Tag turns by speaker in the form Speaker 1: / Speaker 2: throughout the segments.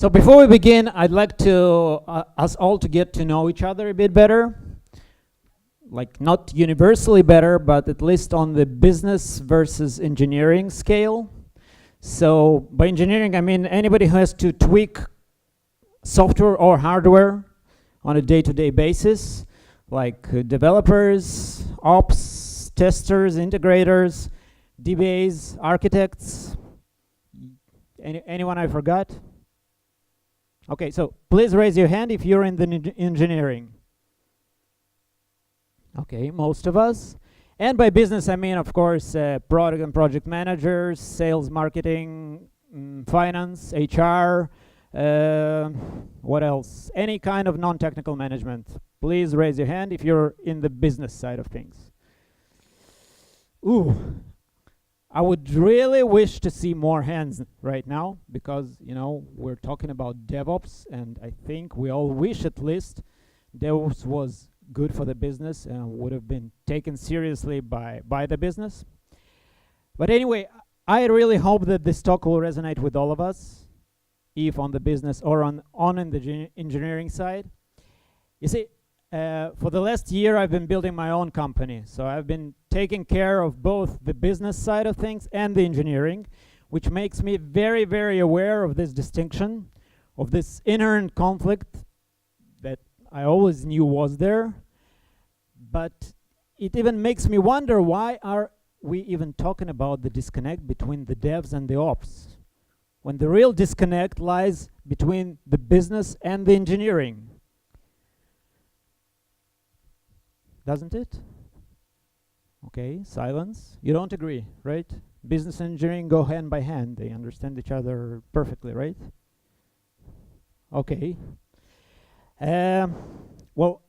Speaker 1: So before we begin, I'd like to us all to get to know each other a bit better. Like not universally better, but at least on the business versus engineering scale. So by engineering, I mean anybody who has to tweak software or hardware on a day-to-day basis, like developers, ops, testers, integrators, DBAs, architects. Anyone I forgot? Okay, so please raise your hand if you're in the engineering. Okay, most of us. And by business, I mean, of course, product and project managers, sales, marketing, finance, HR, what else? Any kind of non-technical management. Please raise your hand if you're in the business side of things. Ooh, I would really wish to see more hands right now because, you know, we're talking about DevOps, and I think we all wish at least DevOps was good for the business and would have been taken seriously by the business. But anyway, I really hope that this talk will resonate with all of us, if on the business or on in the engineering side. You see, for the last year I've been building my own company, so I've been taking care of both the business side of things and the engineering, which makes me very, very aware of this distinction, of this inherent conflict that I always knew was there, but it even makes me wonder, why are we even talking about the disconnect between the devs and the ops, when the real disconnect lies between the business and the engineering? Doesn't it? Okay, silence. You don't agree, right? Business and engineering go hand by hand. They understand each other perfectly, right? Okay. Well,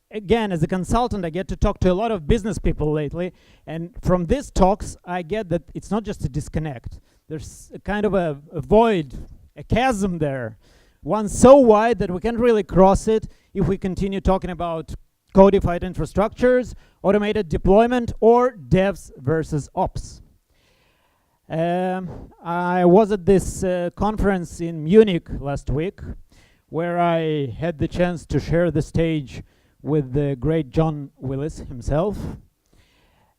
Speaker 1: again, as a consultant, I get to talk to a lot of business people lately, and from these talks, I get that it's not just a disconnect. There's a kind of a void, a chasm there, one so wide that we can't really cross it if we continue talking about codified infrastructures, automated deployment, or devs versus ops. I was at this conference in Munich last week, where I had the chance to share the stage with the great John Willis himself.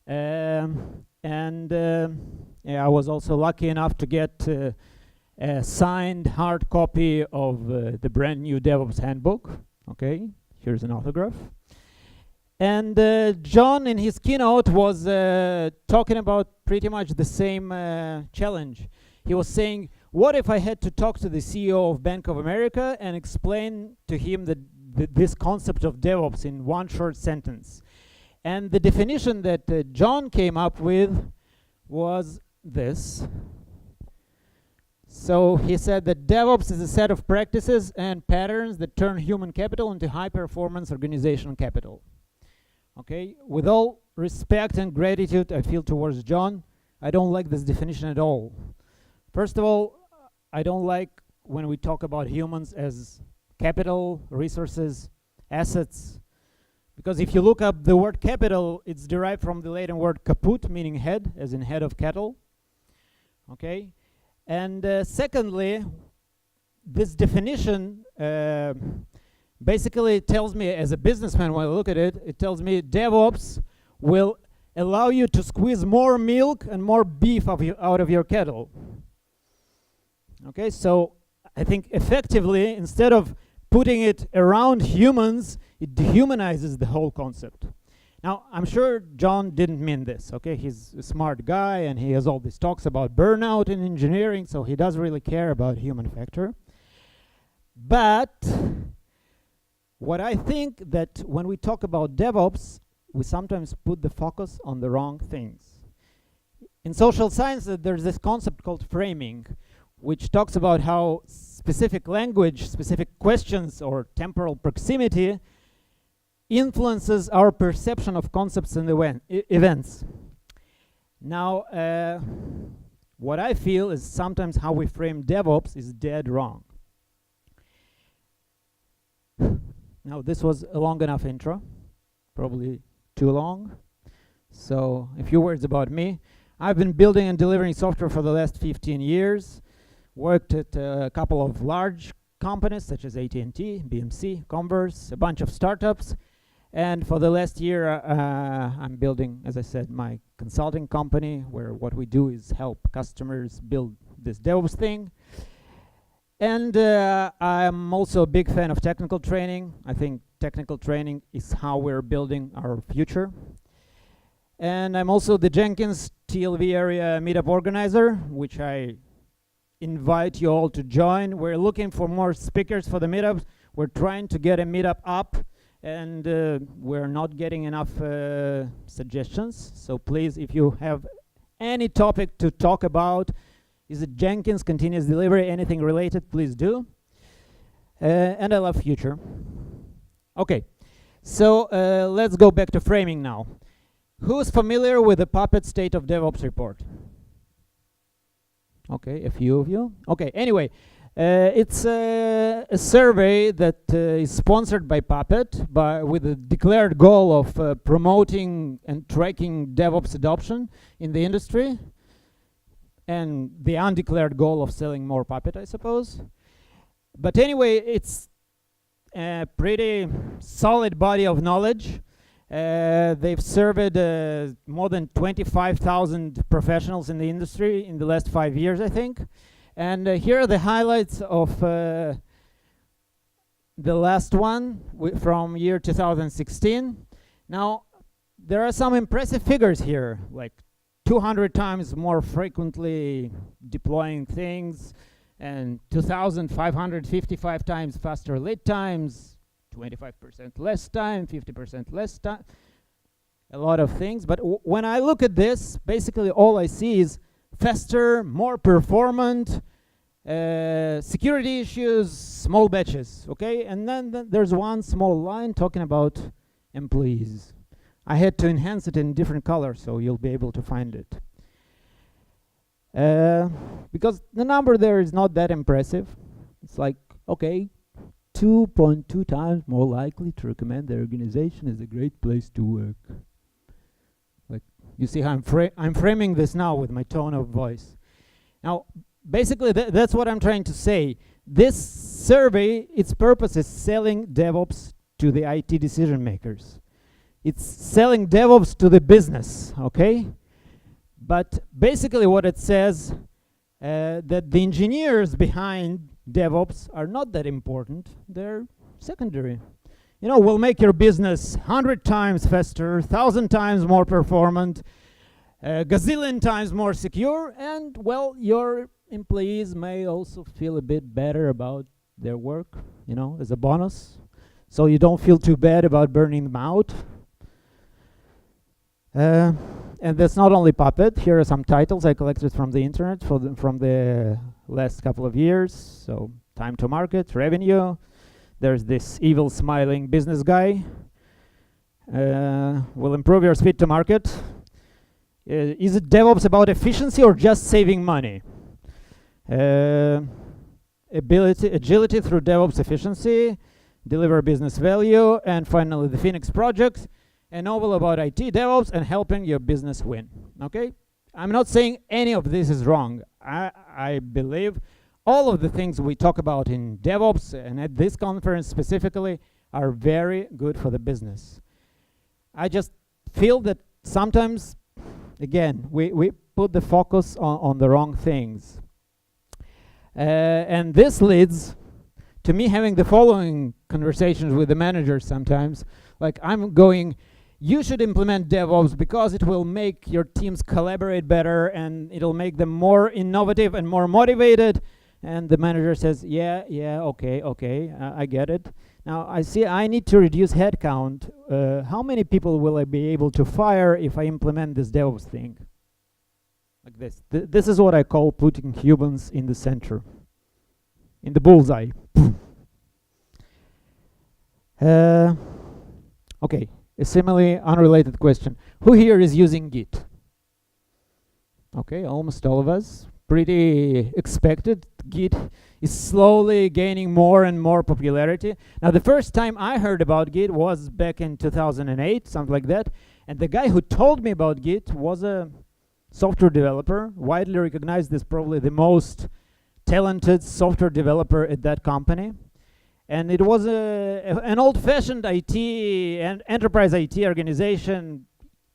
Speaker 1: Yeah, I was also lucky enough to get a signed hard copy of the brand new DevOps handbook. Okay, here's an autograph. And John, in his keynote, was talking about pretty much the same challenge. He was saying, what if I had to talk to the CEO of Bank of America and explain to him this concept of DevOps in one short sentence? And the definition that John came up with was this. So he said that DevOps is a set of practices and patterns that turn human capital into high-performance organizational capital. Okay, with all respect and gratitude I feel towards John, I don't like this definition at all. First of all, I don't like when we talk about humans as capital, resources, assets, because if you look up the word capital, it's derived from the Latin word caput, meaning head, as in head of cattle. Okay, and secondly, this definition basically tells me, as a businessman, when I look at it, it tells me DevOps will allow you to squeeze more milk and more beef out of your cattle. Okay, so I think effectively, instead of putting it around humans, it dehumanizes the whole concept. Now, I'm sure John didn't mean this, okay? He's a smart guy and he has all these talks about burnout in engineering, so he does really care about human factor. But what I think that when we talk about DevOps, we sometimes put the focus on the wrong things. In social science, there's this concept called framing, which talks about how specific language, specific questions, or temporal proximity influences our perception of concepts and events. Now, what I feel is sometimes how we frame DevOps is dead wrong. Now, this was a long enough intro, probably too long. So a few words about me. I've been building and delivering software for the last 15 years. worked at a couple of large companies such as AT&T, BMC, Converse, a bunch of startups. And for the last year, I'm building, as I said, my consulting company, where what we do is help customers build this DevOps thing. And I'm also a big fan of technical training. I think technical training is how we're building our future. And I'm also the Jenkins TLV area meetup organizer, which I invite you all to join. We're looking for more speakers for the meetups. We're trying to get a meetup up, and we're not getting enough suggestions. So please, if you have any topic to talk about, is it Jenkins, continuous delivery, anything related, please do. And I love future. Okay, so let's go back to framing now. Who's familiar with the Puppet State of DevOps report? Okay, a few of you. Okay, anyway, it's a survey that is sponsored by Puppet, with a declared goal of promoting and tracking DevOps adoption in the industry, and the undeclared goal of selling more Puppet, I suppose. But anyway, it's a pretty solid body of knowledge. They've surveyed more than 25,000 professionals in the industry in the last 5 years, I think. And here are the highlights of the last one from year 2016. Now, there are some impressive figures here, like 200 times more frequently deploying things, and 2,555 times faster lead times, 25% less time, 50% less time, a lot of things. But when I look at this, basically all I see is faster, more performant, security issues, small batches, okay? And then there's one small line talking about employees. I had to enhance it in different colors, so you'll be able to find it. Because the number there is not that impressive. It's like, okay, 2.2 times more likely to recommend their organization as a great place to work. Like, you see how I'm framing this now with my tone of voice. Now, basically, that's what I'm trying to say. This survey, its purpose is selling DevOps to the IT decision makers. It's selling DevOps to the business, okay? But basically what it says, that the engineers behind DevOps are not that important, they're secondary. You know, will make your business 100 times faster, 1,000 times more performant, gazillion times more secure, and, well, your employees may also feel a bit better about their work, you know, as a bonus, so you don't feel too bad about burning them out. And that's not only Puppet. Here are some titles I collected from the internet from the last couple of years. So, time to market, revenue. There's this evil smiling business guy. Will improve your speed to market. Is it DevOps about efficiency or just saving money? Agility through DevOps efficiency, deliver business value, and finally the Phoenix project. A novel about IT, DevOps, and helping your business win. Okay? I'm not saying any of this is wrong. I believe all of the things we talk about in DevOps and at this conference specifically are very good for the business. I just feel that sometimes, again, we put the focus on the wrong things. And this leads to me having the following conversations with the managers sometimes. Like, I'm going, you should implement DevOps because it will make your teams collaborate better and it'll make them more innovative and more motivated. And the manager says, yeah, okay, I get it. Now, I see I need to reduce headcount. How many people will I be able to fire if I implement this DevOps thing? Like this. This is what I call putting humans in the center, in the bullseye. Okay. A similarly unrelated question. Who here is using Git? Okay, almost all of us. Pretty expected. Git is slowly gaining more and more popularity. Now, the first time I heard about Git was back in 2008, something like that. And the guy who told me about Git was a software developer, widely recognized as probably the most talented software developer at that company. And it was an old-fashioned IT and enterprise IT organization.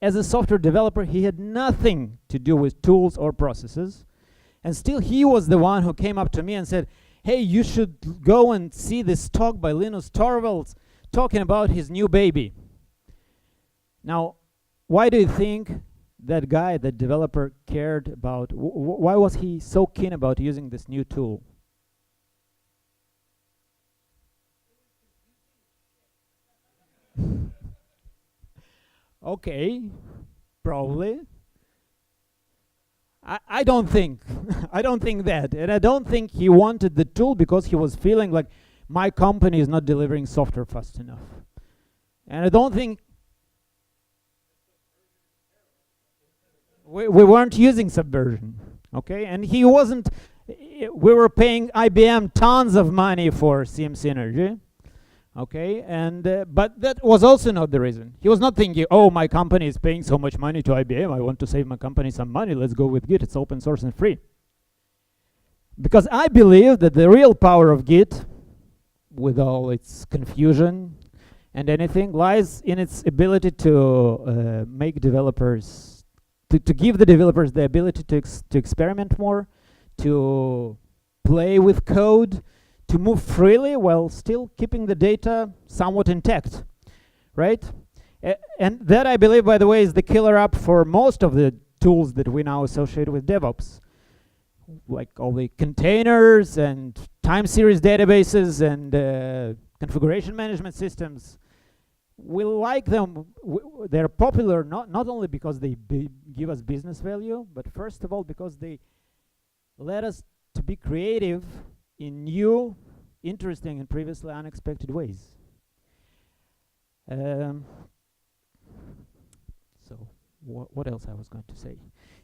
Speaker 1: As a software developer, he had nothing to do with tools or processes. And still, he was the one who came up to me and said, hey, you should go and see this talk by Linus Torvalds talking about his new baby. Now, why do you think that guy, that developer, cared about, why was he so keen about using this new tool? Okay, probably. I don't think, I don't think that. And I don't think he wanted the tool because he was feeling like my company is not delivering software fast enough. And I don't think we weren't using Subversion, okay? And he wasn't, we were paying IBM tons of money for CM Synergy, okay? And but that was also not the reason. He was not thinking, oh, my company is paying so much money to IBM, I want to save my company some money, let's go with Git, it's open source and free. Because I believe that the real power of Git, with all its confusion and anything, lies in its ability to make developers, to give the developers the ability to experiment more, to play with code, to move freely while still keeping the data somewhat intact, right? And that, I believe, by the way, is the killer app for most of the tools that we now associate with DevOps, like all the containers and time series databases and configuration management systems. We like them. They're popular not only because they give us business value, but first of all because they let us to be creative in new, interesting, and previously unexpected ways. So what else I was going to say?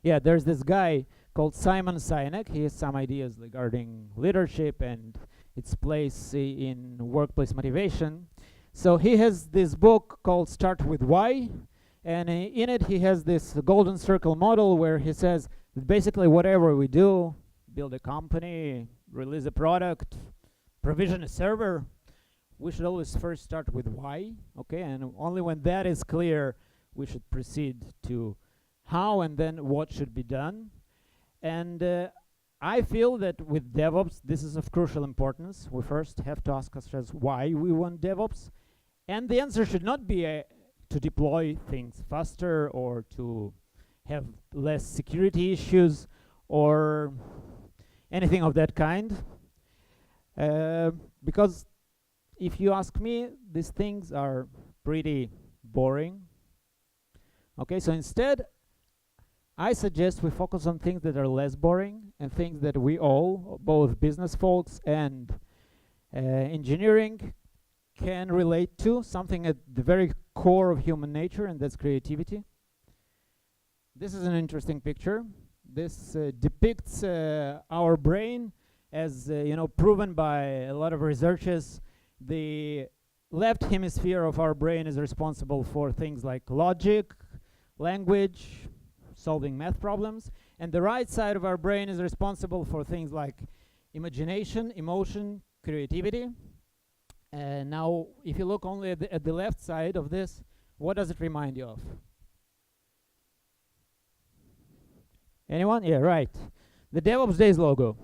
Speaker 1: Yeah, there's this guy called Simon Sinek. He has some ideas regarding leadership and its place in workplace motivation. So he has this book called Start With Why, and in it he has this golden circle model where he says that basically whatever we do, build a company, release a product, provision a server, we should always first start with why, okay? And only when that is clear, we should proceed to how and then what should be done. And I feel that with DevOps, this is of crucial importance. We first have to ask ourselves why we want DevOps. And the answer should not be to deploy things faster or to have less security issues or anything of that kind. Because if you ask me, these things are pretty boring. Okay, so instead, I suggest we focus on things that are less boring and things that we all, both business folks and engineering, can relate to, something at the very core of human nature, and that's creativity. This is an interesting picture. This depicts our brain as proven by a lot of researchers. The left hemisphere of our brain is responsible for things like logic, language, solving math problems, and the right side of our brain is responsible for things like imagination, emotion, creativity. And now, if you look only at the left side of this, what does it remind you of? Anyone? Yeah, right. The DevOps Days logo.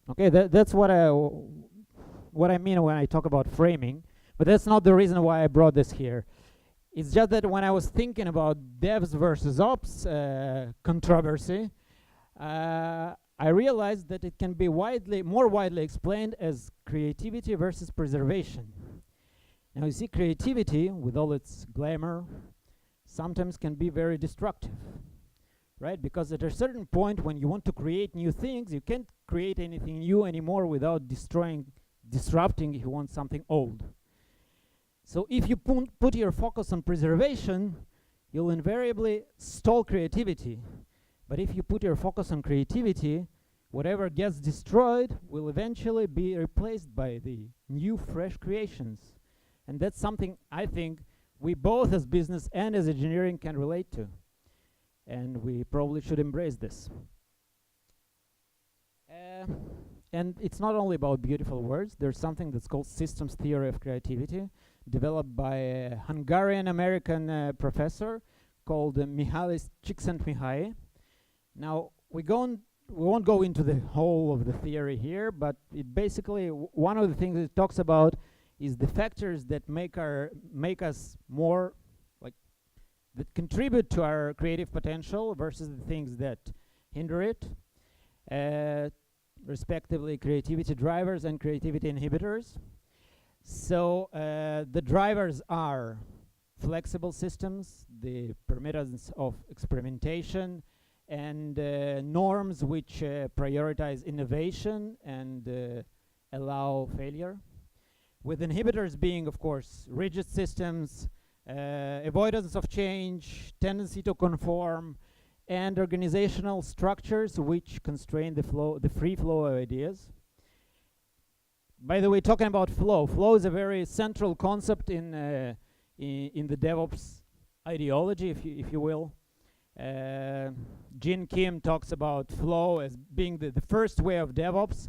Speaker 1: Okay, that's what I mean when I talk about framing, but that's not the reason why I brought this here. It's just that when I was thinking about devs versus ops controversy, I realized that it can be more widely explained as creativity versus preservation. Now you see, creativity, with all its glamour, sometimes can be very destructive, right? Because at a certain point when you want to create new things, you can't create anything new anymore without disrupting if you want something old. So if you put your focus on preservation, you'll invariably stall creativity. But if you put your focus on creativity, whatever gets destroyed will eventually be replaced by the new, fresh creations. And that's something I think we both as business and as engineering can relate to. And we probably should embrace this. And it's not only about beautiful words. There's something that's called systems theory of creativity, developed by a Hungarian-American professor called Mihalis Csikszentmihalyi. Now, we won't go into the whole of the theory here, but it basically, one of the things it talks about is the factors that make us more, like, that contribute to our creative potential versus the things that hinder it. Respectively, creativity drivers and creativity inhibitors. So the drivers are flexible systems, the permittance of experimentation, and norms which prioritize innovation and allow failure. With inhibitors being, of course, rigid systems, avoidance of change, tendency to conform, and organizational structures which constrain the free flow of ideas. By the way, talking about flow is a very central concept in the DevOps ideology, if you will. Jin Kim talks about flow as being the first way of DevOps,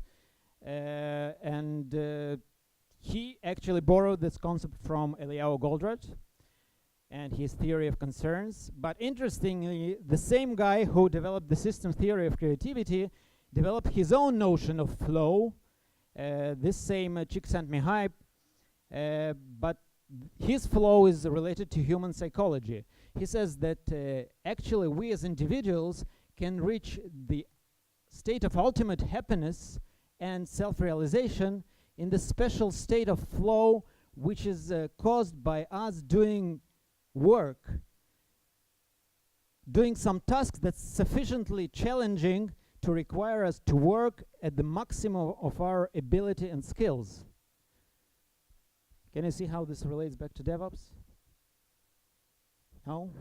Speaker 1: and he actually borrowed this concept from Eliyahu Goldratt and his theory of concerns. But interestingly, the same guy who developed the systems theory of creativity developed his own notion of flow, this same Csikszentmihalyi, but his flow is related to human psychology. He says that actually we as individuals can reach the state of ultimate happiness and self-realization in the special state of flow, which is caused by us doing work, doing some tasks that's sufficiently challenging to require us to work at the maximum of our ability and skills. Can you see how this relates back to DevOps? No?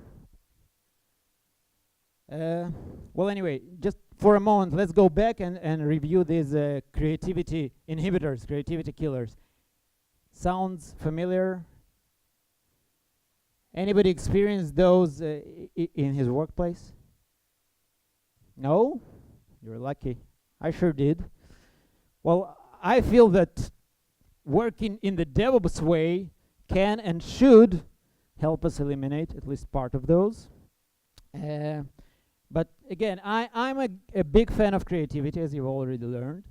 Speaker 1: Well, anyway, just for a moment, let's go back and review these creativity inhibitors, creativity killers. Sounds familiar? Anybody experienced those in his workplace? No? You're lucky. I sure did. Well, I feel that working in the DevOps way can and should help us eliminate at least part of those. But again, I'm a big fan of creativity, as you've already learned.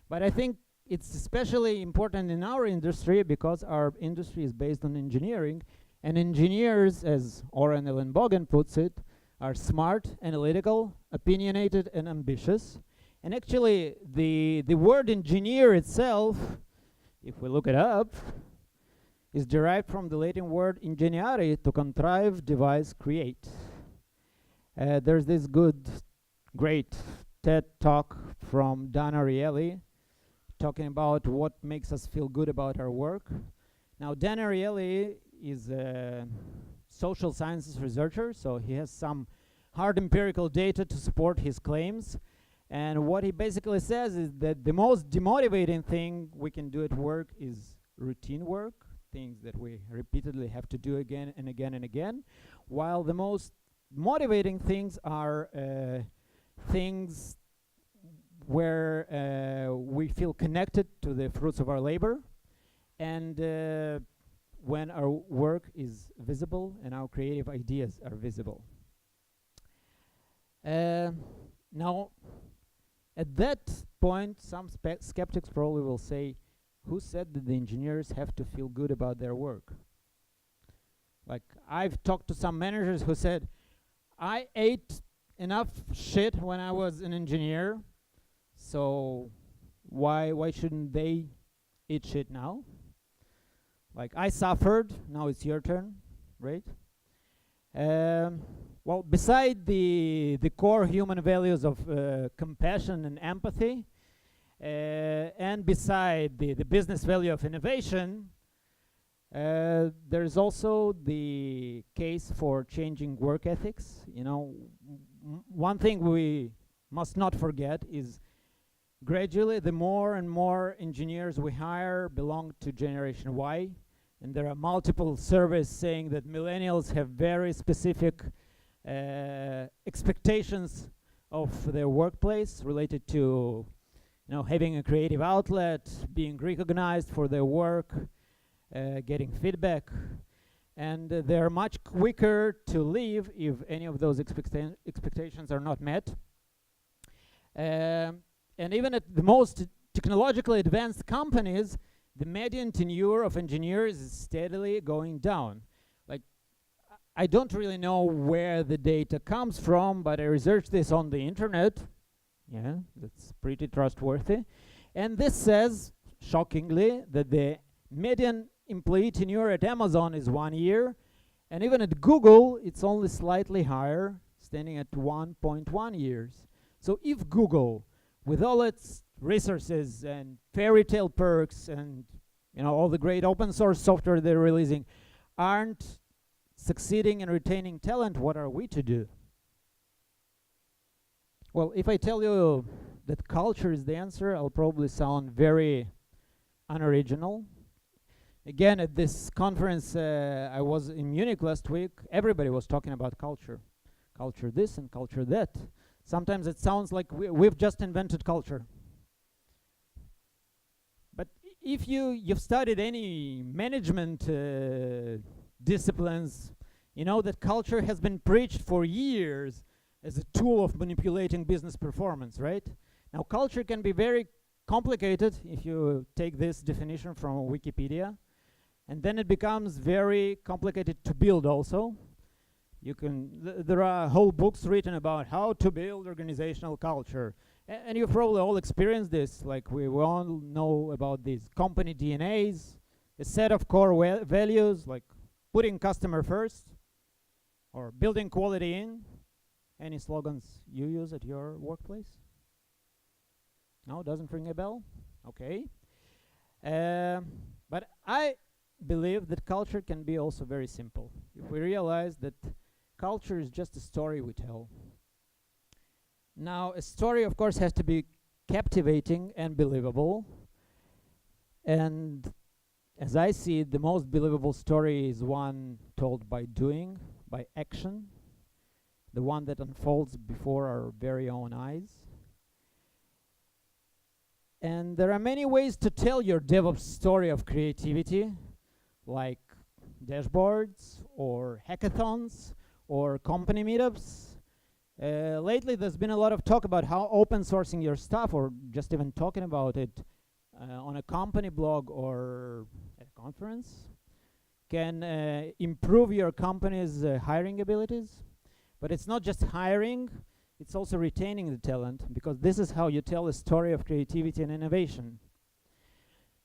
Speaker 1: But I think it's especially important in our industry because our industry is based on engineering. And engineers, as Oren Ellenbogen puts it, are smart, analytical, opinionated, and ambitious. And actually, the word engineer itself, if we look it up, is derived from the Latin word ingeniare, to contrive, devise, create. There's this great TED talk from Dan Ariely talking about what makes us feel good about our work. Now, Dan Ariely is a social sciences researcher, so he has some hard empirical data to support his claims. And what he basically says is that the most demotivating thing we can do at work is routine work, things that we repeatedly have to do again and again and again, while the most motivating things are things where we feel connected to the fruits of our labor, and when our work is visible and our creative ideas are visible. Now, at that point, some skeptics probably will say, who said that the engineers have to feel good about their work? Like, I've talked to some managers who said, I ate enough shit when I was an engineer, so why shouldn't they eat shit now? Like, I suffered, now it's your turn, right? Well, beside the core human values of compassion and empathy, and beside the business value of innovation, there's also the case for changing work ethics. You know, one thing we must not forget is gradually the more and more engineers we hire belong to Generation Y. And there are multiple surveys saying that millennials have very specific expectations of their workplace related to having a creative outlet, being recognized for their work, getting feedback, and they're much quicker to leave if any of those expectations are not met. And even at the most technologically advanced companies, the median tenure of engineers is steadily going down. Like, I don't really know where the data comes from, but I researched this on the internet. Yeah, that's pretty trustworthy. And this says, shockingly, that the median employee tenure at Amazon is 1 year, and even at Google, it's only slightly higher, standing at 1.1 years. So if Google, with all its resources and fairy tale perks and all the great open source software they're releasing, aren't succeeding in retaining talent, what are we to do? Well, if I tell you that culture is the answer, I'll probably sound very unoriginal. Again, at this conference, I was in Munich last week, everybody was talking about culture. Culture this and culture that. Sometimes it sounds like we've just invented culture. But if you've studied any management disciplines, you know that culture has been preached for years as a tool of manipulating business performance, right? Now, culture can be very complicated if you take this definition from Wikipedia, and then it becomes very complicated to build also. There are whole books written about how to build organizational culture. And you've probably all experienced this, like we all know about these company DNAs, a set of core values, like putting customer first, or building quality in. Any slogans you use at your workplace? No, doesn't ring a bell? Okay. But I believe that culture can be also very simple. If we realize that culture is just a story we tell. Now, a story, of course, has to be captivating and believable. And as I see it, the most believable story is one told by doing, by action, the one that unfolds before our very own eyes. And there are many ways to tell your DevOps story of creativity, like dashboards or hackathons or company meetups. Lately, there's been a lot of talk about how open sourcing your stuff, or just even talking about it on a company blog or at a conference, can improve your company's hiring abilities. But it's not just hiring, it's also retaining the talent, because this is how you tell a story of creativity and innovation.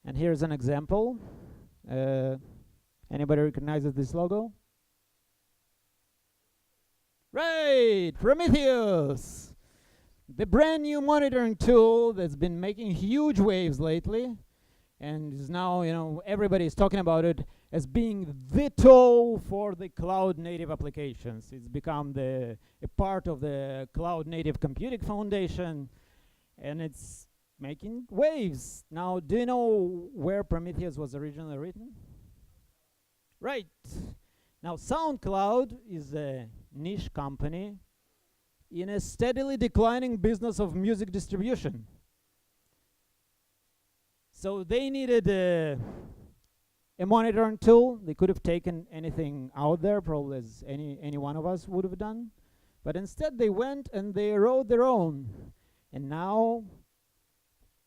Speaker 1: And here's an example. Anybody recognizes this logo? Right, Prometheus! The brand new monitoring tool that's been making huge waves lately, and is now, everybody is talking about it as being the tool for the cloud native applications. It's become a part of the Cloud Native Computing Foundation, and it's making waves. Now, do you know where Prometheus was originally written? Right. Now, SoundCloud is a niche company in a steadily declining business of music distribution. So they needed a monitoring tool. They could have taken anything out there, probably as any one of us would have done. But instead they went and they wrote their own. And now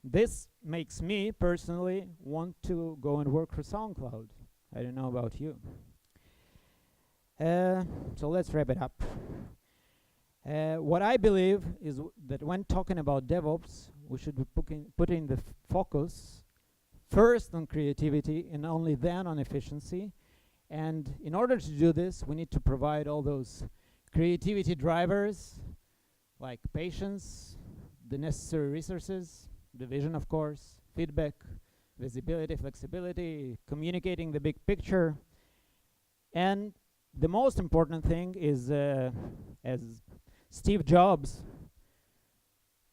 Speaker 1: this makes me personally want to go and work for SoundCloud. I don't know about you. So let's wrap it up. What I believe is that when talking about DevOps, we should be putting the focus first on creativity and only then on efficiency. And in order to do this, we need to provide all those creativity drivers, like patience, the necessary resources, the vision, of course, feedback, visibility, flexibility, communicating the big picture. And the most important thing is, as Steve Jobs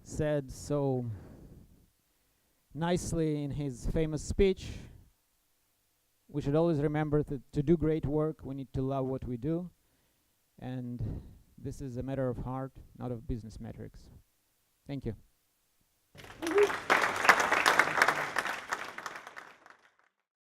Speaker 1: said so nicely in his famous speech, we should always remember that to do great work, we need to love what we do. And this is a matter of heart, not of business metrics. Thank you.